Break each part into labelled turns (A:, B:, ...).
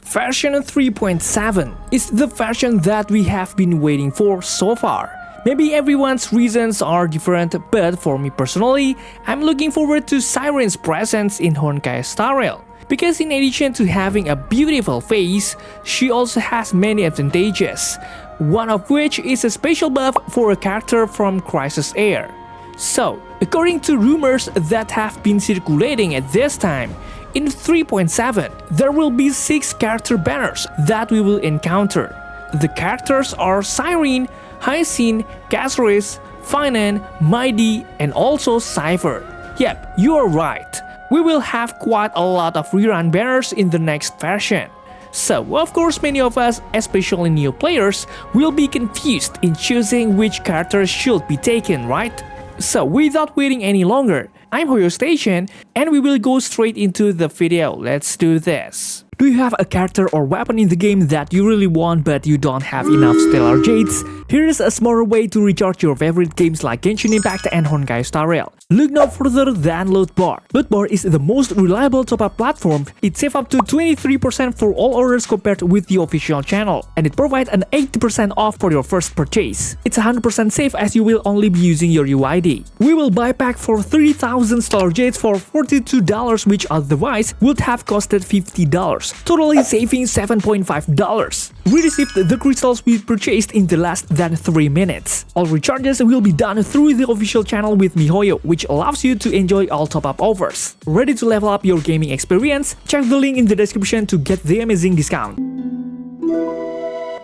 A: Version 3.7 is the version that we have been waiting for so far. Maybe everyone's reasons are different, but for me personally, I'm looking forward to Cyrene's presence in Honkai Star Rail. Because in addition to having a beautiful face, she also has many advantages, one of which is a special buff for a character from Chrysos Heir. So, according to rumors that have been circulating at this time, in 3.7, there will be 6 character banners that we will encounter. The characters are Cyrene, Hyacine, Castorice, Phainon, Mydei, and also Cipher. Yep, you are right. We will have quite a lot of rerun banners in the next version. So, of course, many of us, especially new players, will be confused in choosing which character should be taken, right? So, without waiting any longer, I'm Hoyostation, and we will go straight into the video. Let's do this. Do you have a character or weapon in the game that you really want but you don't have enough stellar jades? Here's a smarter way to recharge your favorite games like Genshin Impact and Honkai Star Rail. Look no further than Lootbar. Lootbar is the most reliable top-up platform. It saves up to 23% for all orders compared with the official channel, and it provides an 80% off for your first purchase. It's 100% safe as you will only be using your UID. We will buy pack for 30,000 stellar jades for $42, which otherwise would have costed $50. Totally saving $7.5. We received the crystals we purchased in the less than 3 minutes. All recharges will be done through the official channel with MiHoYo, which allows you to enjoy all top-up offers. Ready to level up your gaming experience? Check the link in the description to get the amazing discount.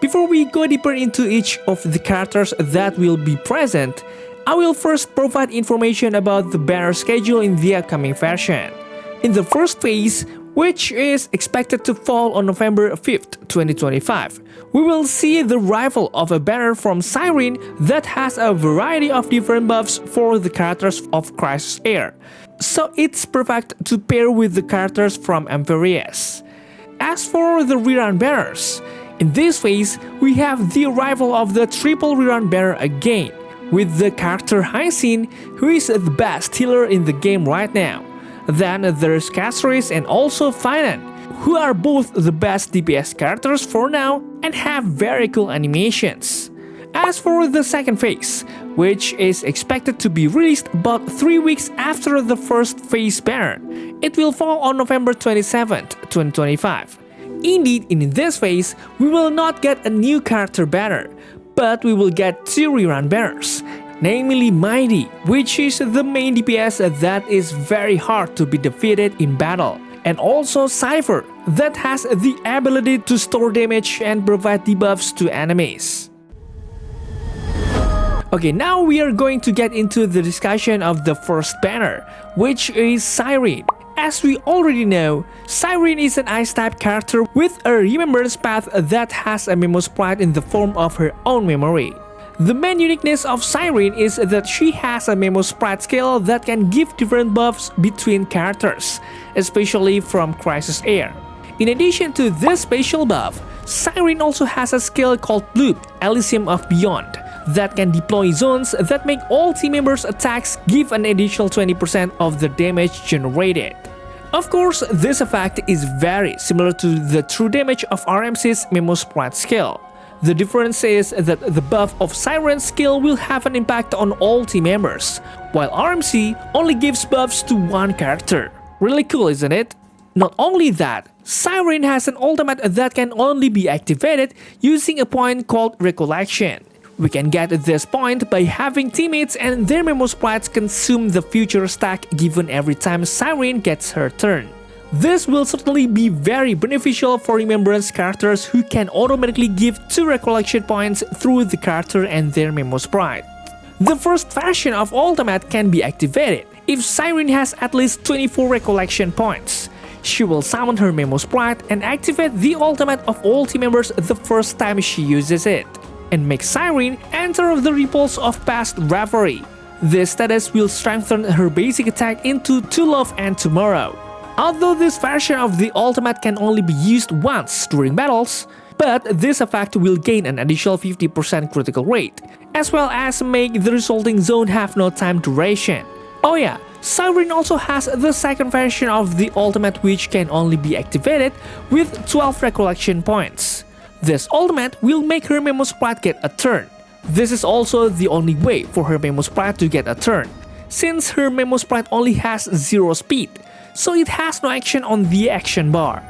A: Before we go deeper into each of the characters that will be present, I will first provide information about the banner schedule in the upcoming version. In the first phase, which is expected to fall on November 5th, 2025, we will see the arrival of a banner from Cyrene that has a variety of different buffs for the characters of Chrysos Heir, so it's perfect to pair with the characters from Amphireus. As for the rerun banners, in this phase, we have the arrival of the triple rerun banner again, with the character Hyacine, who is the best healer in the game right now. Then there's Castorice and also Phainon, who are both the best DPS characters for now and have very cool animations. As for the second phase, which is expected to be released about 3 weeks after the first phase banner, it will fall on November 27th, 2025. Indeed, in this phase, we will not get a new character banner, but we will get 2 rerun banners, namely Mydei, which is the main DPS that is very hard to be defeated in battle, and also Cipher, that has the ability to store damage and provide debuffs to enemies. Okay, now we are going to get into the discussion of the first banner, which is Cyrene. As we already know, Cyrene is an Ice-type character with a remembrance path that has a memo sprite in the form of her own memory. The main uniqueness of Cyrene is that she has a memo sprite skill that can give different buffs between characters, especially from Chrysos Heir. In addition to this special buff, Cyrene also has a skill called Loop, Elysium of Beyond, that can deploy zones that make all team members' attacks give an additional 20% of the damage generated. Of course, this effect is very similar to the true damage of RMC's memo sprite skill. The difference is that the buff of Cyrene's skill will have an impact on all team members, while RMC only gives buffs to one character. Really cool, isn't it? Not only that, Cyrene has an ultimate that can only be activated using a point called Recollection. We can get this point by having teammates and their memo sprites consume the future stack given every time Cyrene gets her turn. This will certainly be very beneficial for remembrance characters who can automatically give 2 recollection points through the character and their memo sprite. The first version of ultimate can be activated if Cyrene has at least 24 recollection points. She will summon her memo sprite and activate the ultimate of all team members the first time she uses it, and make Cyrene enter the ripples of past reverie. This status will strengthen her basic attack into To Love and Tomorrow. Although this version of the ultimate can only be used once during battles, but this effect will gain an additional 50% critical rate, as well as make the resulting zone have no time duration. Oh yeah, Cyrene also has the second version of the ultimate, which can only be activated with 12 recollection points. This ultimate will make her Memo Sprite get a turn. This is also the only way for her Memo Sprite to get a turn, since her Memo Sprite only has 0 speed, so it has no action on the action bar.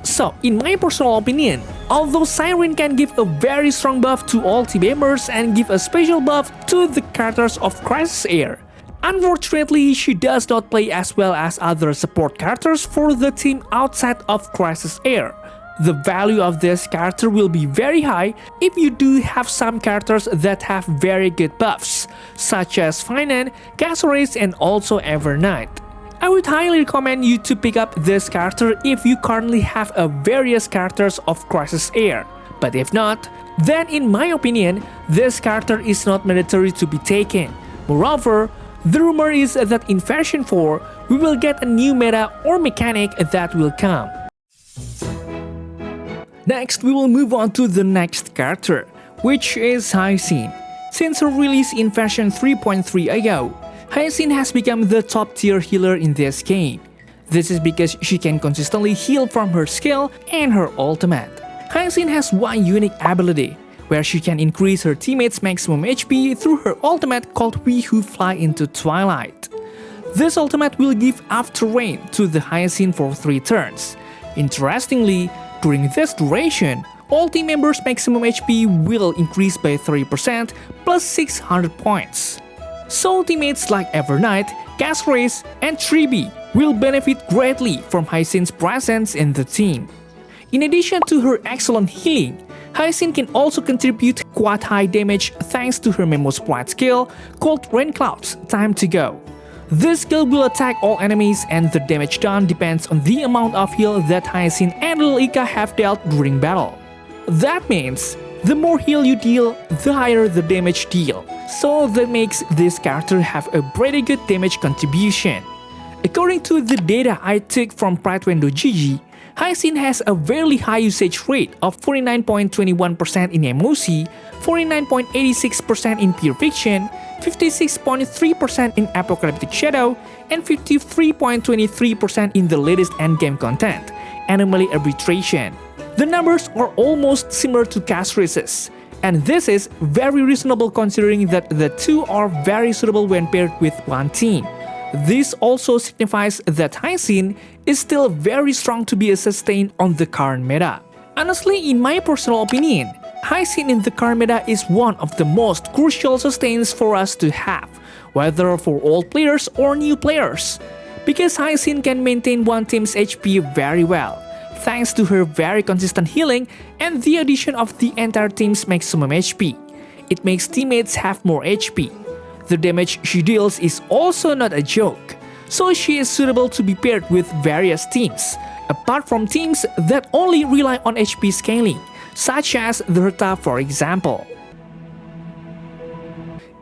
A: So, in my personal opinion, although Cyrene can give a very strong buff to all team members and give a special buff to the characters of Chrysos Heir, unfortunately she does not play as well as other support characters for the team outside of Chrysos Heir. The value of this character will be very high if you do have some characters that have very good buffs, such as Phainon, Castorice, and also Evernight. I would highly recommend you to pick up this character if you currently have a various characters of Chrysos Heir. But if not, then in my opinion, this character is not mandatory to be taken. Moreover, the rumor is that in version 4, we will get a new meta or mechanic that will come. Next, we will move on to the next character, which is Hyacine. Since her release in version 3.3 ago, Hyacine has become the top tier healer in this game. This is because she can consistently heal from her skill and her ultimate. Hyacine has one unique ability, where she can increase her teammates' maximum HP through her ultimate called We Who Fly into Twilight. This ultimate will give after rain to the Hyacine for 3 turns. Interestingly, during this duration, all team members' maximum HP will increase by 3% plus 600 points. So teammates like Evernight, Castorice, and Tribi will benefit greatly from Hyacine's presence in the team. In addition to her excellent healing, Hyacine can also contribute quite high damage thanks to her Memo Sprite skill called Rain Clouds Time to Go. This skill will attack all enemies and the damage done depends on the amount of heal that Hyacine and Lil Ika have dealt during battle. That means, the more heal you deal, the higher the damage deal, so that makes this character have a pretty good damage contribution. According to the data I took from PrideWindow.gg, Hyacine has a very high usage rate of 49.21% in MOC, 49.86% in Pure Fiction, 56.3% in Apocalyptic Shadow, and 53.23% in the latest endgame content, Anomaly Arbitration. The numbers are almost similar to Castorice's, and this is very reasonable considering that the two are very suitable when paired with one team. This also signifies that Hyacine is still very strong to be a sustain on the current meta. Honestly, in my personal opinion, Hyacine in the current meta is one of the most crucial sustains for us to have, whether for old players or new players, because Hyacine can maintain one team's HP very well, thanks to her very consistent healing and the addition of the entire team's maximum HP. It makes teammates have more HP. The damage she deals is also not a joke, so she is suitable to be paired with various teams, apart from teams that only rely on HP scaling, such as the Herta for example.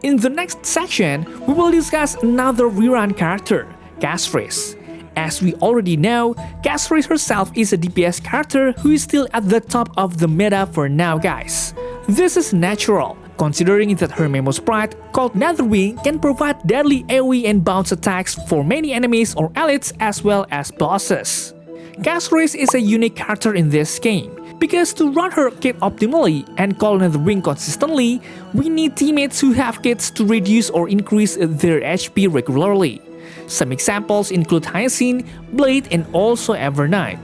A: In the next section, we will discuss another Rerun character, Castorice. As we already know, Castorice herself is a DPS character who is still at the top of the meta for now, guys. This is natural, considering that her Memo Sprite, called Netherwing, can provide deadly AoE and bounce attacks for many enemies or elites as well as bosses. Castorice is a unique character in this game, because to run her kit optimally and call Netherwing consistently, we need teammates who have kits to reduce or increase their HP regularly. Some examples include Hyacine, Blade, and also Evernight.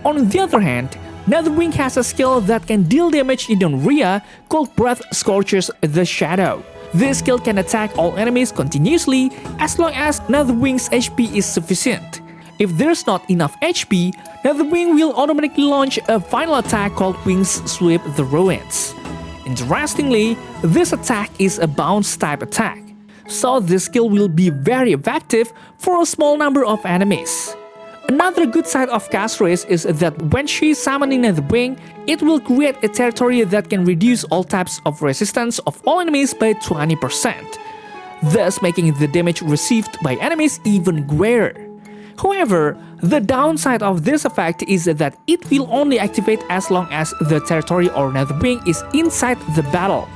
A: On the other hand, Netherwing has a skill that can deal damage in Unrea called Breath Scorches the Shadow. This skill can attack all enemies continuously as long as Netherwing's HP is sufficient. If there's not enough HP, Netherwing will automatically launch a final attack called Wings Sweep the Ruins. Interestingly, this attack is a bounce type attack, so this skill will be very effective for a small number of enemies. Another good side of Castorice is that when she is summoning Netherwing, it will create a territory that can reduce all types of resistance of all enemies by 20%, thus making the damage received by enemies even greater. However, the downside of this effect is that it will only activate as long as the territory or Netherwing is inside the battle.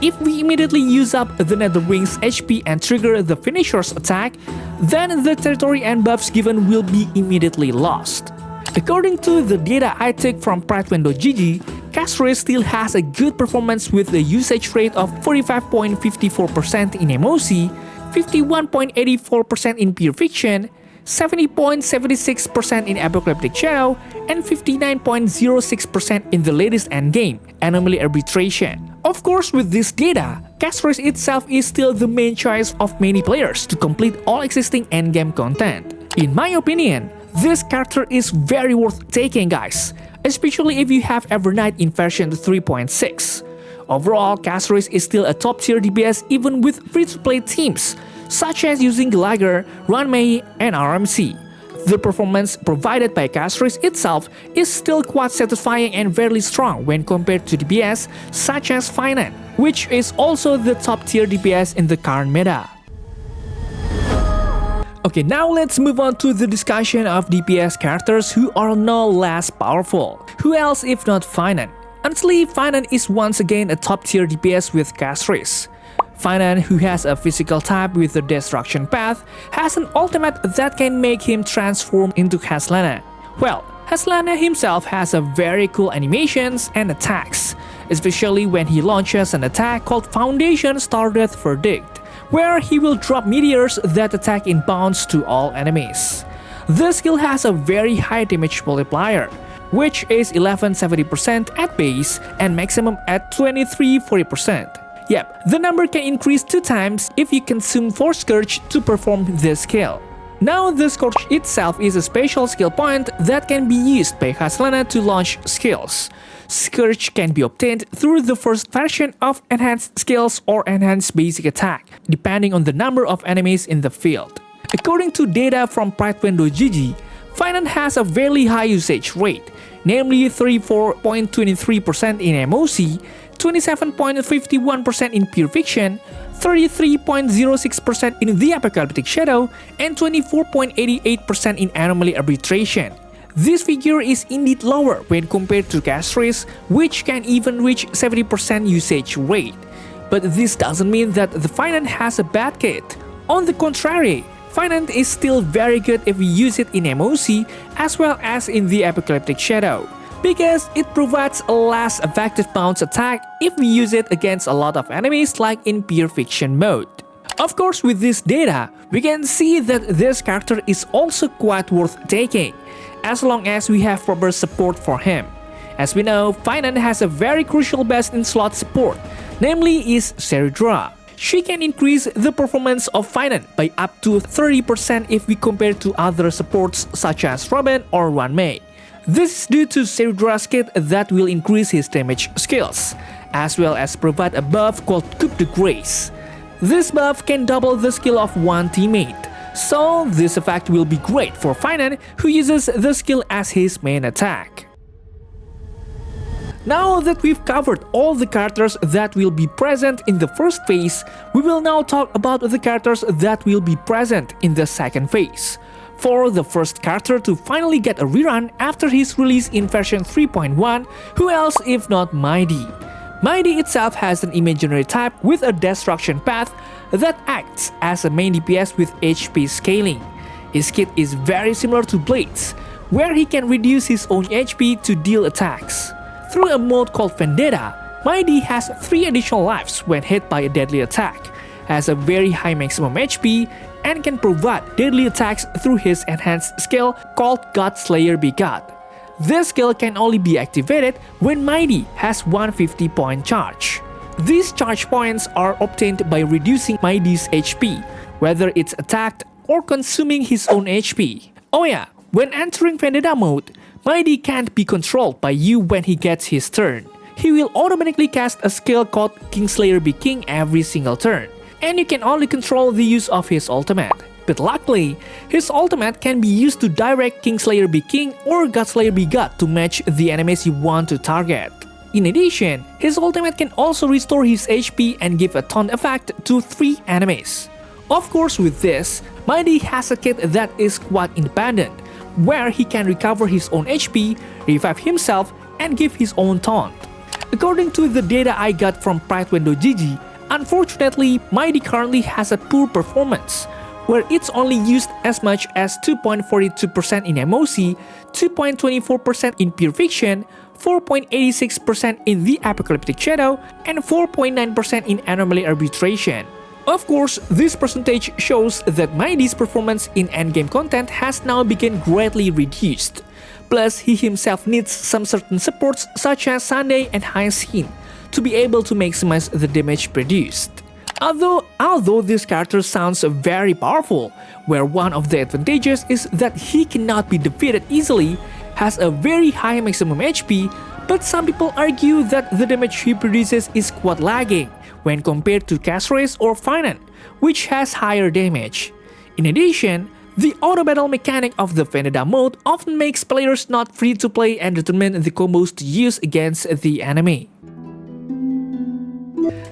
A: If we immediately use up the Netherwing's HP and trigger the finisher's attack, then the territory and buffs given will be immediately lost. According to the data I took from Pride.gg, Castorice still has a good performance with a usage rate of 45.54% in MOC, 51.84% in Pure Fiction, 70.76% in Apocalyptic Shadow, and 59.06% in the latest endgame, Anomaly Arbitration. Of course, with this data, Castorice itself is still the main choice of many players to complete all existing endgame content. In my opinion, this character is very worth taking, guys, especially if you have Evernight in version 3.6. Overall, Castorice is still a top tier DPS even with free-to-play teams, such as using Gallagher, Runmei, and RMC. The performance provided by Castorice itself is still quite satisfying and very strong when compared to DPS such as Phainon, which is also the top tier DPS in the current meta. Okay, now let's move on to the discussion of DPS characters who are no less powerful. Who else if not Phainon? Honestly, Phainon is once again a top tier DPS with Castorice. Phainon, who has a physical type with the Destruction Path, has an ultimate that can make him transform into hsrguide. Well, hsrguide himself has a very cool animations and attacks, especially when he launches an attack called Foundation Stardust Verdict, where he will drop meteors that attack in bounds to all enemies. This skill has a very high damage multiplier, which is 1170% at base and maximum at 2340%. Yep, the number can increase 2 times if you consume Force Scourge to perform this skill. Now, the Scourge itself is a special skill point that can be used by hsrguide to launch skills. Scourge can be obtained through the first version of Enhanced Skills or Enhanced Basic Attack, depending on the number of enemies in the field. According to data from Pride.gg, Phainon has a very high usage rate, namely 34.23% in MOC, 27.51% in Pure Fiction, 33.06% in the Apocalyptic Shadow, and 24.88% in Anomaly Arbitration. This figure is indeed lower when compared to Castorice, which can even reach 70% usage rate. But this doesn't mean that the Phainon has a bad kit. On the contrary, Phainon is still very good if we use it in MOC as well as in the Apocalyptic Shadow, because it provides a less effective bounce attack if we use it against a lot of enemies like in Pure Fiction mode. Of course, with this data, we can see that this character is also quite worth taking, as long as we have proper support for him. As we know, Phainon has a very crucial best-in-slot support, namely is Cyrene. She can increase the performance of Phainon by up to 30% if we compare to other supports such as Robin or Runmei. This is due to Cyrene's kit that will increase his damage skills, as well as provide a buff called Coup de Grace. This buff can double the skill of one teammate, so this effect will be great for Phainon, who uses the skill as his main attack. Now that we've covered all the characters that will be present in the first phase, we will now talk about the characters that will be present in the second phase. For the first character to finally get a rerun after his release in version 3.1, who else if not Mydei? Mydei itself has an imaginary type with a destruction path that acts as a main DPS with HP scaling. His kit is very similar to Blade's, where he can reduce his own HP to deal attacks. Through a mode called Vendetta, Mydei has 3 additional lives when hit by a deadly attack, has a very high maximum HP, and can provide deadly attacks through his enhanced skill called God Slayer Be God. This skill can only be activated when Mydei has 150 point charge. These charge points are obtained by reducing Mydei's HP, whether it's attacked or consuming his own HP. Oh yeah, when entering Vendetta mode, Mydei can't be controlled by you when he gets his turn. He will automatically cast a skill called Kingslayer Be King every single turn, and you can only control the use of his ultimate. But luckily, his ultimate can be used to direct Kingslayer Be King or Godslayer Be God to match the enemies you want to target. In addition, his ultimate can also restore his HP and give a taunt effect to 3 enemies. Of course, with this, Mydei has a kit that is quite independent, where he can recover his own HP, revive himself, and give his own taunt. According to the data I got from Pride.gg, unfortunately, Mydei currently has a poor performance, where it's only used as much as 2.42% in MOC, 2.24% in Pure Fiction, 4.86% in the Apocalyptic Shadow, and 4.9% in Anomaly Arbitration. Of course, this percentage shows that Mydei's performance in endgame content has now become greatly reduced. Plus, he himself needs some certain supports such as Sunday and Hyacine to be able to maximize the damage produced. Although this character sounds very powerful, where one of the advantages is that he cannot be defeated easily, has a very high maximum HP, but some people argue that the damage he produces is quite lagging when compared to Castorice or Phainon, which has higher damage. In addition, the auto-battle mechanic of the Vendetta mode often makes players not free to play and determine the combos to use against the enemy.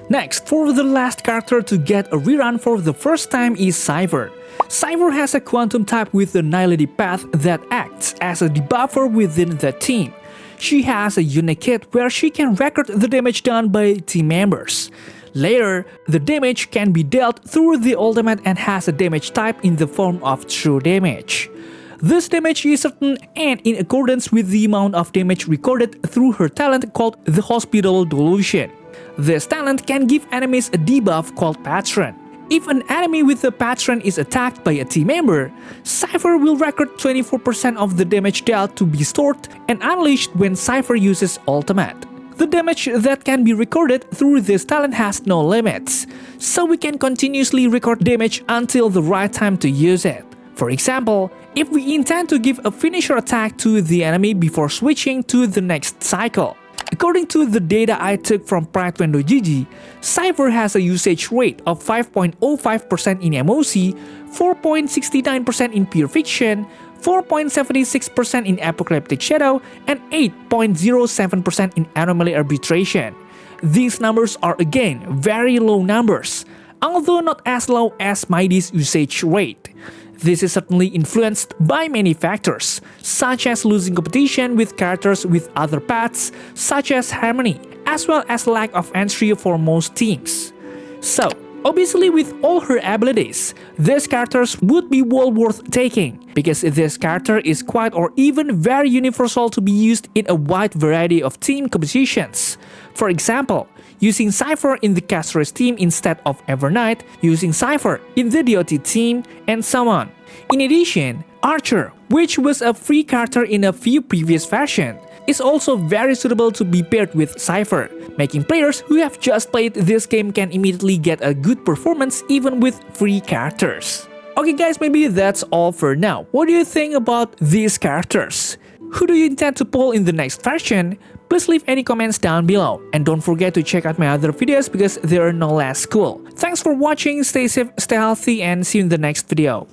A: Next, for the last character to get a rerun for the first time is Cipher. Cipher has a quantum type with a Nihility path that acts as a debuffer within the team. She has a unique kit where she can record the damage done by team members. Later, the damage can be dealt through the ultimate and has a damage type in the form of true damage. This damage is certain and in accordance with the amount of damage recorded through her talent called the Hospital Delusion. This talent can give enemies a debuff called Patron. If an enemy with a Patron is attacked by a team member, Cipher will record 24% of the damage dealt to be stored and unleashed when Cipher uses ultimate. The damage that can be recorded through this talent has no limits, so we can continuously record damage until the right time to use it. For example, if we intend to give a finisher attack to the enemy before switching to the next cycle. According to the data I took from Pride.GG, Cipher has a usage rate of 5.05% in MOC, 4.69% in Pure Fiction, 4.76% in Apocalyptic Shadow, and 8.07% in Anomaly Arbitration. These numbers are again very low numbers, although not as low as Mydei's usage rate. This is certainly influenced by many factors, such as losing competition with characters with other paths, such as Harmony, as well as lack of entry for most teams. So, obviously with all her abilities, these characters would be well worth taking, because this character is quite or even very universal to be used in a wide variety of team compositions. For example, using Cipher in the Castorice team instead of Evernight, using Cipher in the DOT team, and so on. In addition, Archer, which was a free character in a few previous versions, is also very suitable to be paired with Cipher, making players who have just played this game can immediately get a good performance even with free characters. Okay guys, maybe that's all for now. What do you think about these characters? Who do you intend to pull in the next version? Please leave any comments down below. And don't forget to check out my other videos because they are no less cool. Thanks for watching, stay safe, stay healthy, and see you in the next video.